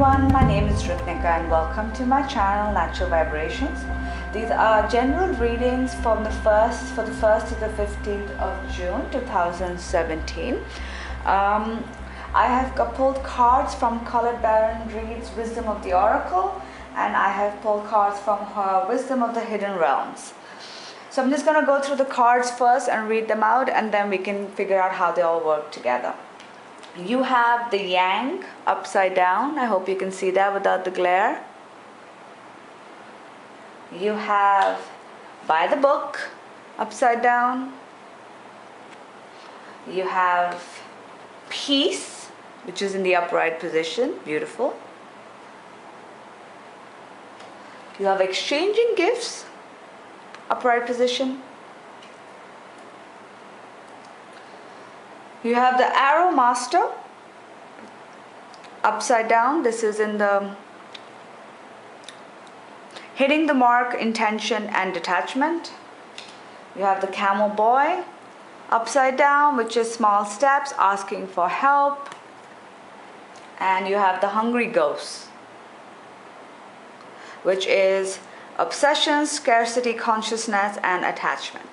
everyone, my name is Rithnika and welcome to my channel Natural Vibrations. These are general readings from the 1st to the 15th of June 2017. I have pulled cards from Colored Baron Reed's Wisdom of the Oracle, and I have pulled cards from her Wisdom of the Hidden Realms. So I'm just going to go through the cards first and read them out, and then we can figure out how they all work together. You have the Yang upside down. I hope you can see that without the glare. You have By the Book upside down. You have Peace, which is in the upright position. Beautiful. You have Exchanging Gifts, upright position. You have the Arrow Master upside down. This is in the Hitting the Mark, Intention and Detachment. You have the Camel Boy upside down, which is small steps, asking for help. And you have the Hungry Ghost, which is obsession, scarcity, consciousness and attachment.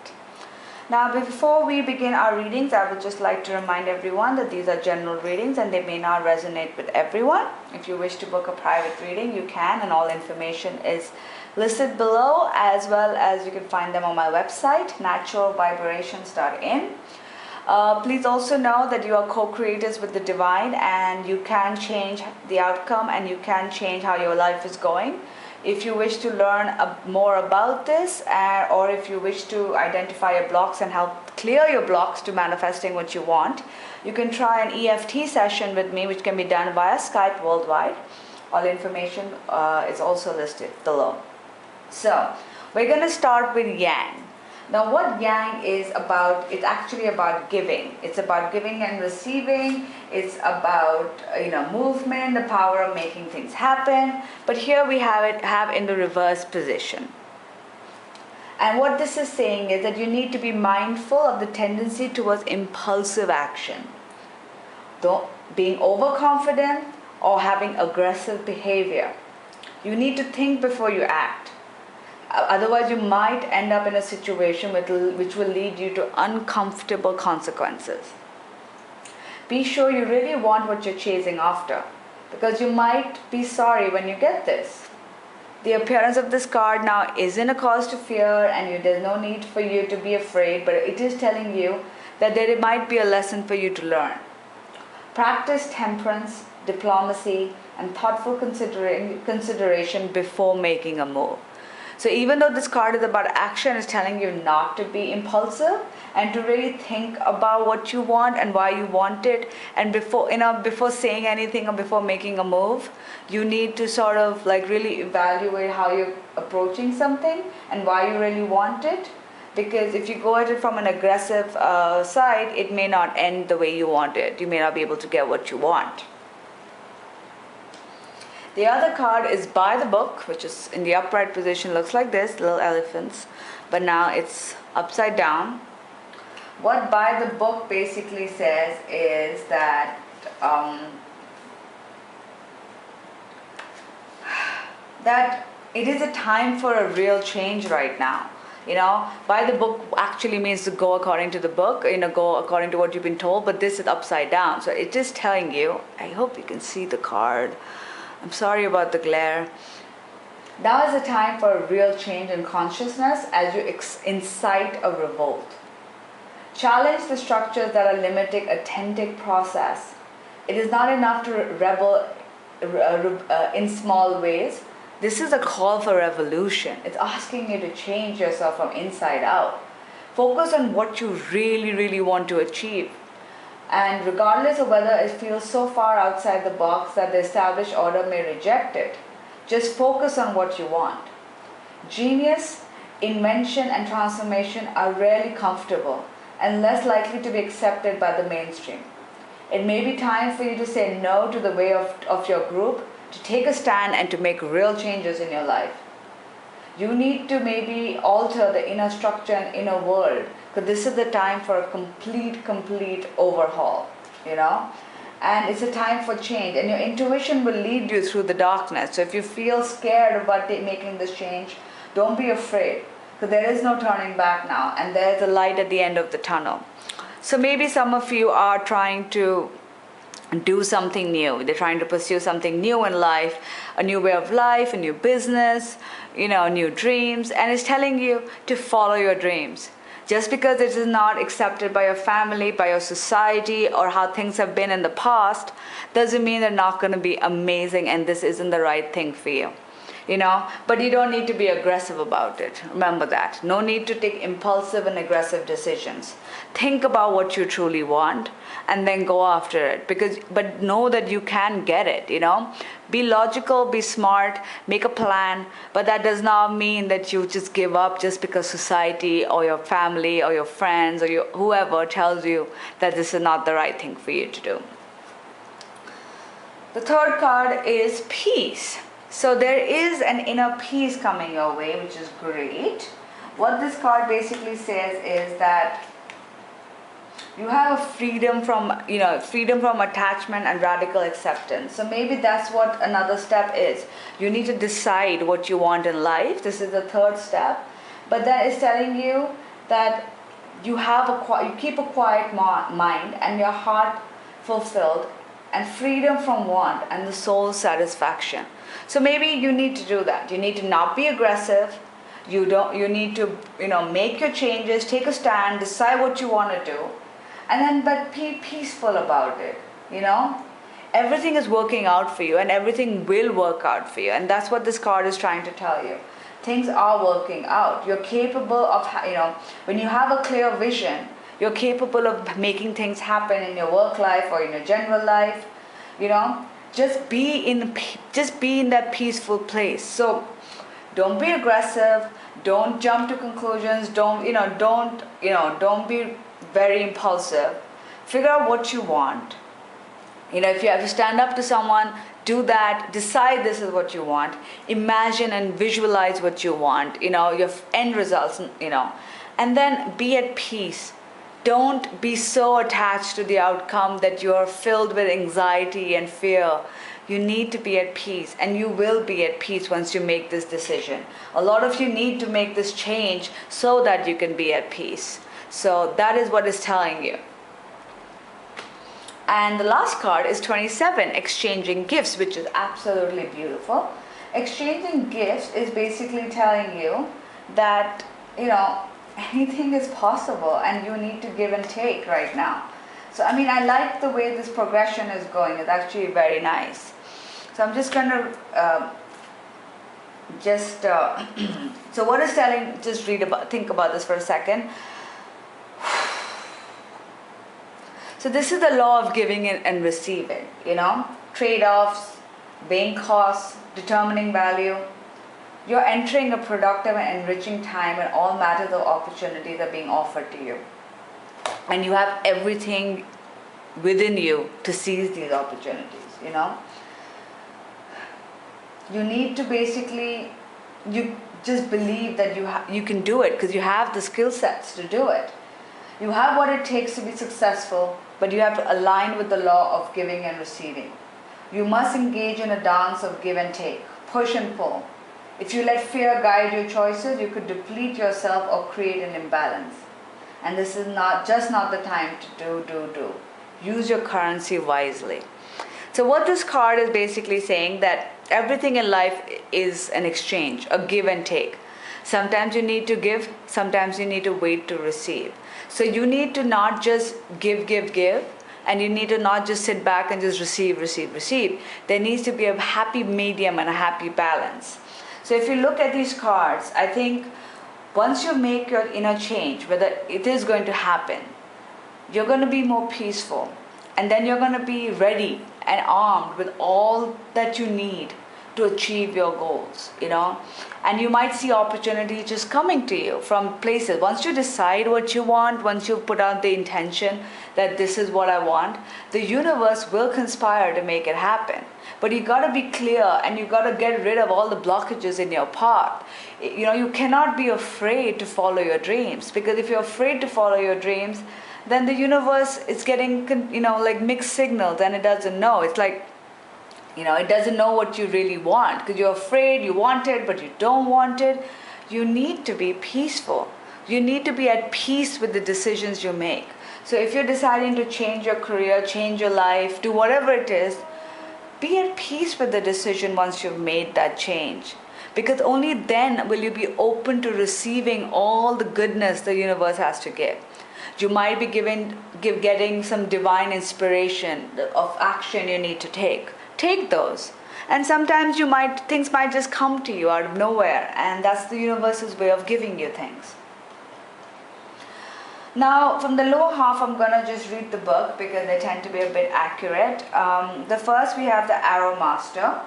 Now, before we begin our readings, I would just like to remind everyone that these are general readings and they may not resonate with everyone. If you wish to book a private reading, you can, and all information is listed below, as well as you can find them on my website, naturalvibrations.in. Please also know that you are co-creators with the divine, and you can change the outcome and you can change how your life is going. If you wish to learn more about this, or if you wish to identify your blocks and help clear your blocks to manifesting what you want, you can try an EFT session with me, which can be done via Skype worldwide. All information is also listed below. So we're going to start with Yang. Now, what Yang is about, it's actually about giving. It's about giving and receiving. It's about, movement, the power of making things happen. But here we have in the reverse position. And what this is saying is that you need to be mindful of the tendency towards impulsive action. Being overconfident or having aggressive behavior. You need to think before you act. Otherwise, you might end up in a situation which will lead you to uncomfortable consequences. Be sure you really want what you're chasing after, because you might be sorry when you get this. The appearance of this card now isn't a cause to fear, and there's no need for you to be afraid, but it is telling you that there might be a lesson for you to learn. Practice temperance, diplomacy, and thoughtful consideration before making a move. So even though this card is about action, it's telling you not to be impulsive and to really think about what you want and why you want it. And before saying anything or before making a move, you need to sort of really evaluate how you're approaching something and why you really want it. Because if you go at it from an aggressive side, it may not end the way you want it. You may not be able to get what you want. The other card is By the Book, which is in the upright position, looks like this, little elephants, but now it's upside down. What By the Book basically says is that that it is a time for a real change right now. By the book actually means to go according to the book, go according to what you've been told, but this is upside down. So it is telling you, I hope you can see the card. I'm sorry about the glare. Now is the time for a real change in consciousness as you incite a revolt. Challenge the structures that are limiting authentic process. It is not enough to rebel in small ways. This is a call for revolution. It's asking you to change yourself from inside out. Focus on what you really, really want to achieve. And regardless of whether it feels so far outside the box that the established order may reject it, just focus on what you want. Genius, invention, and transformation are rarely comfortable and less likely to be accepted by the mainstream. It may be time for you to say no to the way of your group, to take a stand and to make real changes in your life. You need to maybe alter the inner structure and inner world, because this is the time for a complete overhaul, and it's a time for change, and your intuition will lead you through the darkness. So if you feel scared about making this change, don't be afraid, because there is no turning back now, and there's a light at the end of the tunnel. So maybe some of you are trying to do something new. They're trying to pursue something new in life, a new way of life, a new business, new dreams, and it's telling you to follow your dreams. Just because it is not accepted by your family, by your society, or how things have been in the past, doesn't mean they're not going to be amazing and this isn't the right thing for you. But you don't need to be aggressive about it. Remember that. No need to take impulsive and aggressive decisions. Think about what you truly want and then go after it. But know that you can get it, Be logical, be smart, make a plan, but that does not mean that you just give up just because society or your family or your friends or whoever tells you that this is not the right thing for you to do. The third card is peace. So there is an inner peace coming your way, which is great. What this card basically says is that you have a freedom from attachment and radical acceptance. So maybe that's what another step is. You need to decide what you want in life. This is the third step. But that is telling you that you keep a quiet mind and your heart fulfilled, and freedom from want and the soul satisfaction. So maybe you need to do that. You need to not be aggressive. You need to make your changes, take a stand, decide what you want to do, and then but be peaceful about it. Everything is working out for you, and everything will work out for you, and that's what this card is trying to tell you. Things are working out. You're capable of when you have a clear vision, you're capable of making things happen in your work life or in your general life. Just be in that peaceful place. So don't be aggressive, don't jump to conclusions, don't be very impulsive. Figure out what you want. If you have to stand up to someone, do that. Decide this is what you want. Imagine and visualize what you want, your end results, and then be at peace. Don't be so attached to the outcome that you're filled with anxiety and fear. You need to be at peace, and you will be at peace once you make this decision. A lot of you need to make this change so that you can be at peace. So that is what it's telling you. And the last card is 27, exchanging gifts, which is absolutely beautiful. Exchanging gifts is basically telling you that, anything is possible and you need to give and take right now. So I like the way this progression is going. It's actually very nice. So I'm just going to so what it's telling, think about this for a second. So this is the law of giving and receiving, trade-offs, weighing costs, determining value. You're entering a productive and enriching time when all matters of opportunities are being offered to you. And you have everything within you to seize these opportunities, You need to you just believe that you can do it because you have the skill sets to do it. You have what it takes to be successful, but you have to align with the law of giving and receiving. You must engage in a dance of give and take, push and pull. If you let fear guide your choices, you could deplete yourself or create an imbalance. And this is not the time to do. Use your currency wisely. So what this card is basically saying, that everything in life is an exchange, a give and take. Sometimes you need to give, sometimes you need to wait to receive. So you need to not just give, and you need to not just sit back and just receive. There needs to be a happy medium and a happy balance. So if you look at these cards, I think once you make your inner change, whether it is going to happen, you're going to be more peaceful. And then you're going to be ready and armed with all that you need to achieve your goals, And you might see opportunity just coming to you from places. Once you decide what you want, once you put out the intention that this is what I want, the universe will conspire to make it happen. But you got to be clear, and you got to get rid of all the blockages in your path. You cannot be afraid to follow your dreams, because if you're afraid to follow your dreams, then the universe is getting, like mixed signals, and it doesn't know. It's like, it doesn't know what you really want, because you're afraid you want it, but you don't want it. You need to be peaceful. You need to be at peace with the decisions you make. So if you're deciding to change your career, change your life, do whatever it is, be at peace with the decision once you've made that change. Because only then will you be open to receiving all the goodness the universe has to give. You might be getting some divine inspiration of action you need to take. Take those. And sometimes things might just come to you out of nowhere, and that's the universe's way of giving you things. Now, from the lower half, I'm going to just read the book because they tend to be a bit accurate. The first, we have the Arrow Master.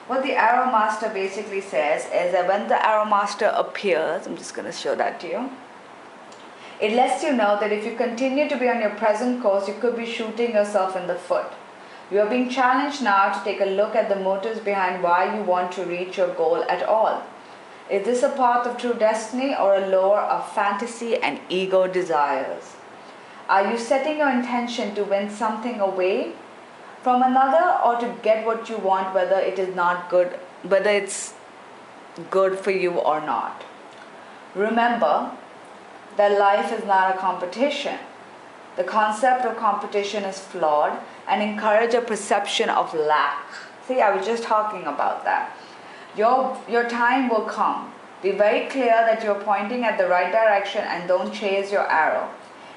What the Arrow Master basically says is that when the Arrow Master appears, I'm just going to show that to you. It lets you know that if you continue to be on your present course, you could be shooting yourself in the foot. You are being challenged now to take a look at the motives behind why you want to reach your goal at all. Is this a path of true destiny or a lure of fantasy and ego desires? Are you setting your intention to win something away from another, or to get what you want, whether it's good for you or not? Remember that life is not a competition. The concept of competition is flawed and encourage a perception of lack. See, I was just talking about that. Your time will come. Be very clear that you're pointing at the right direction and don't chase your arrow.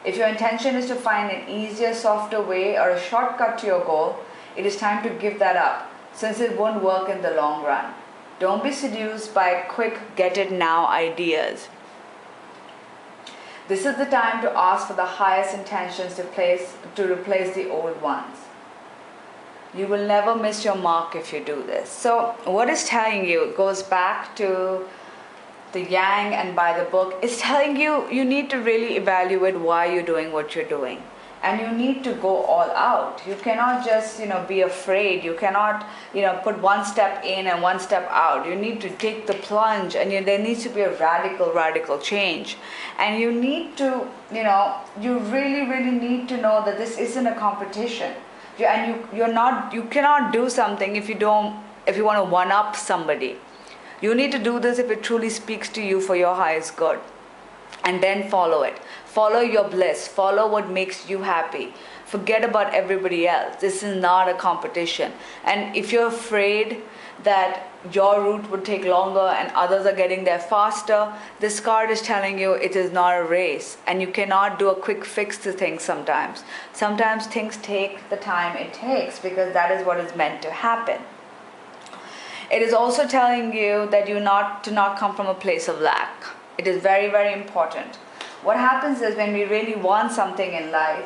If your intention is to find an easier, softer way or a shortcut to your goal, it is time to give that up, since it won't work in the long run. Don't be seduced by quick get-it-now ideas. This is the time to ask for the highest intentions to replace the old ones. You will never miss your mark if you do this. So what it's telling you, it goes back to the Yang and by the book. It's telling you, you need to really evaluate why you're doing what you're doing. And you need to go all out. You cannot just, be afraid. You cannot, put one step in and one step out. You need to take the plunge, and there needs to be a radical change. And you need to, you really, really need to know that this isn't a competition. You cannot do something if you want to one-up somebody. You need to do this if it truly speaks to you for your highest good. And then follow it. Follow your bliss. Follow what makes you happy. Forget about everybody else. This is not a competition. And if you're afraid that your route would take longer and others are getting there faster, this card is telling you it is not a race, and you cannot do a quick fix to things sometimes. Sometimes things take the time it takes, because that is what is meant to happen. It is also telling you that to not come from a place of lack. It is very, very important. What happens is, when we really want something in life,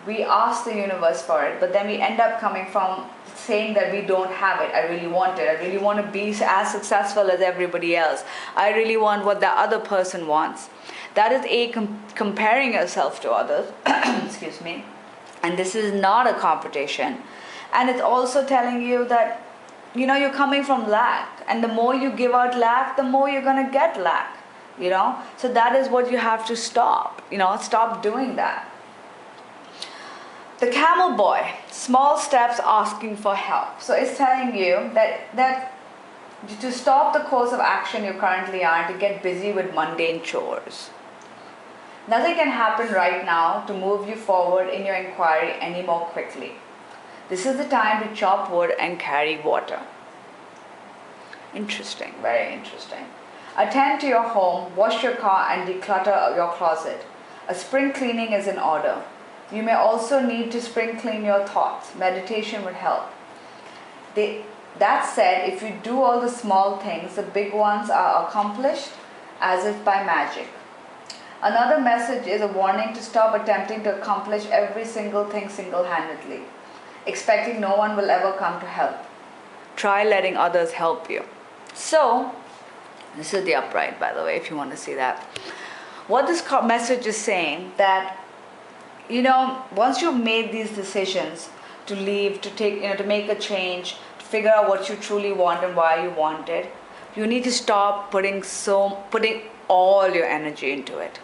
we ask the universe for it, but then we end up coming from saying that we don't have it. I really want it. I really want to be as successful as everybody else. I really want what the other person wants. That is comparing yourself to others. Excuse me. And this is not a competition. And it's also telling you that, you're coming from lack. And the more you give out lack, the more you're going to get lack. So that is what you have to stop. Stop doing that. The Camel Boy, small steps asking for help. So it's telling you that to stop the course of action you currently are, and to get busy with mundane chores. Nothing can happen right now to move you forward in your inquiry any more quickly. This is the time to chop wood and carry water. Interesting, very interesting. Attend to your home, wash your car, and declutter your closet. A spring cleaning is in order. You may also need to spring clean your thoughts. Meditation would help. That said, if you do all the small things, the big ones are accomplished as if by magic. Another message is a warning to stop attempting to accomplish every single thing single-handedly, expecting no one will ever come to help. Try letting others help you. So, this is the upright, by the way, if you want to see that. What this message is saying, that once you've made these decisions to leave, to make a change, to figure out what you truly want and why you want it, you need to stop putting all your energy into it.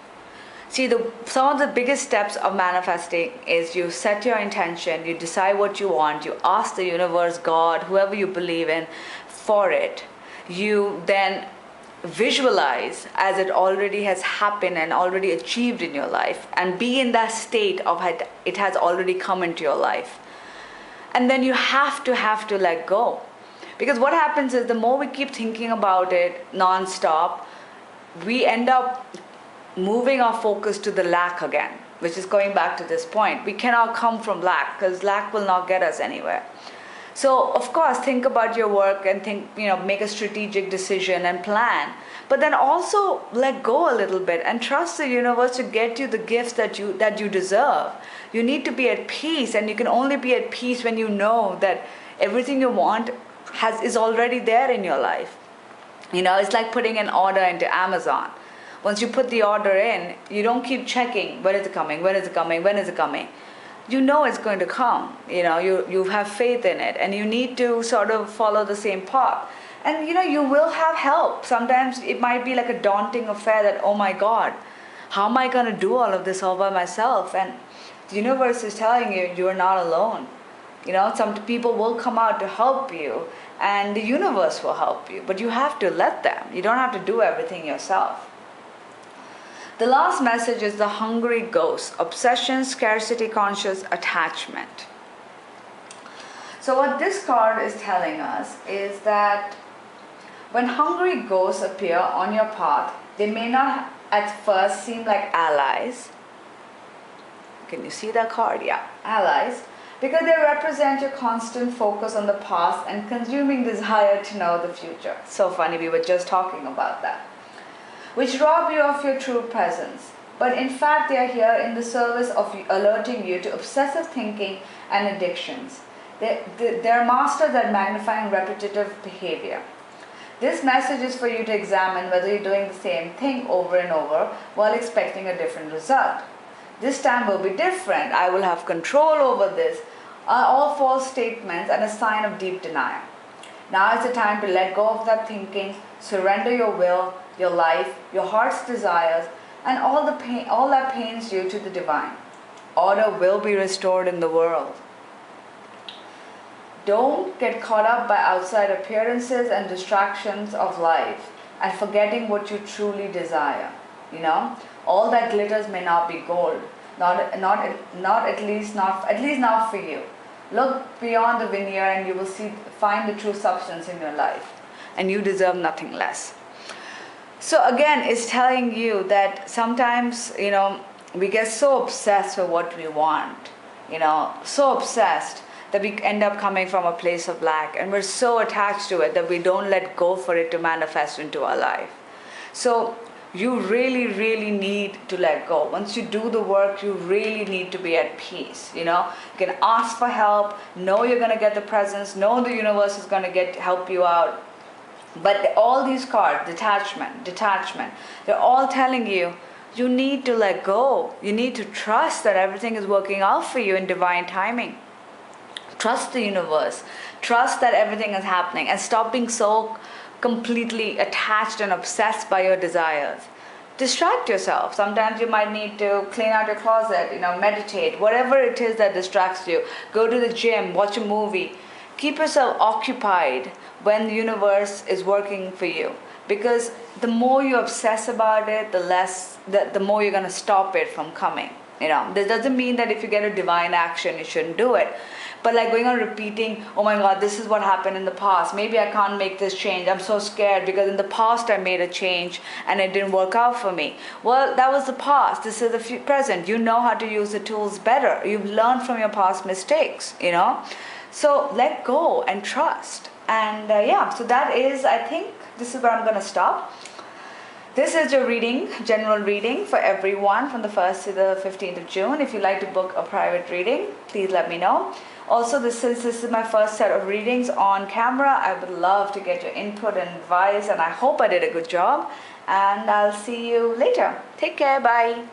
See, some of the biggest steps of manifesting is you set your intention, you decide what you want, you ask the universe, God, whoever you believe in, for it. You then visualize as it already has happened and already achieved in your life, and be in that state of it has already come into your life. And then you have to let go. Because what happens is the more we keep thinking about it non-stop, we end up moving our focus to the lack again, which is going back to this point. We cannot come from lack, because lack will not get us anywhere. So of course, think about your work and make a strategic decision and plan, but then also let go a little bit and trust the universe to get you the gifts that you deserve. You need to be at peace, and you can only be at peace when you know that everything you want is already there in your life. It's like putting an order into Amazon. Once you put the order in, you don't keep checking, when is it coming, when is it coming, when is it coming. You know it's going to come. You have faith in it, and you need to sort of follow the same path. And you will have help. Sometimes it might be like a daunting affair that, oh my God, how am I going to do all of this all by myself? And the universe is telling you, you are not alone. Some people will come out to help you, and the universe will help you, but you have to let them. You don't have to do everything yourself. The last message is the hungry ghost, obsession, scarcity conscious, attachment. So what this card is telling us is that when hungry ghosts appear on your path, they may not at first seem like allies. Can you see that card? Yeah, allies. Because they represent your constant focus on the past and consuming desire to know the future. So funny, we were just talking about that. Which rob you of your true presence. But in fact, they are here in the service of alerting you to obsessive thinking and addictions. They're masters at magnifying repetitive behavior. This message is for you to examine whether you're doing the same thing over and over while expecting a different result. This time will be different. I will have control over this. Are all false statements and a sign of deep denial. Now is the time to let go of that thinking, surrender your will, your life, your heart's desires, and all that pains you to the divine. Order will be restored in the world. Don't get caught up by outside appearances and distractions of life and forgetting what you truly desire. All that glitters may not be gold. At least not for you. Look beyond the veneer and you will find the true substance in your life. And you deserve nothing less. So again, it's telling you that sometimes, we get so obsessed with what we want, so obsessed that we end up coming from a place of lack, and we're so attached to it that we don't let go for it to manifest into our life. So you really, really need to let go. Once you do the work, you really need to be at peace. You can ask for help, know you're going to get the presence, know the universe is going to help you out. But all these cards, detachment, they're all telling you, you need to let go. You need to trust that everything is working out for you in divine timing. Trust the universe. Trust that everything is happening, and stop being so completely attached and obsessed by your desires. Distract yourself. Sometimes you might need to clean out your closet, meditate, whatever it is that distracts you. Go to the gym, watch a movie. Keep yourself occupied when the universe is working for you. Because the more you obsess about it, the more you're going to stop it from coming. This doesn't mean that if you get a divine action, you shouldn't do it. But like going on repeating, oh my God, this is what happened in the past. Maybe I can't make this change. I'm so scared because in the past I made a change and it didn't work out for me. Well, that was the past. This is the present. You know how to use the tools better. You've learned from your past mistakes, So let go and trust. And so that is, I think, this is where I'm going to stop. This is your reading, general reading for everyone from the 1st to the 15th of June. If you'd like to book a private reading, please let me know. Also, since this is my first set of readings on camera, I would love to get your input and advice, and I hope I did a good job. And I'll see you later. Take care. Bye.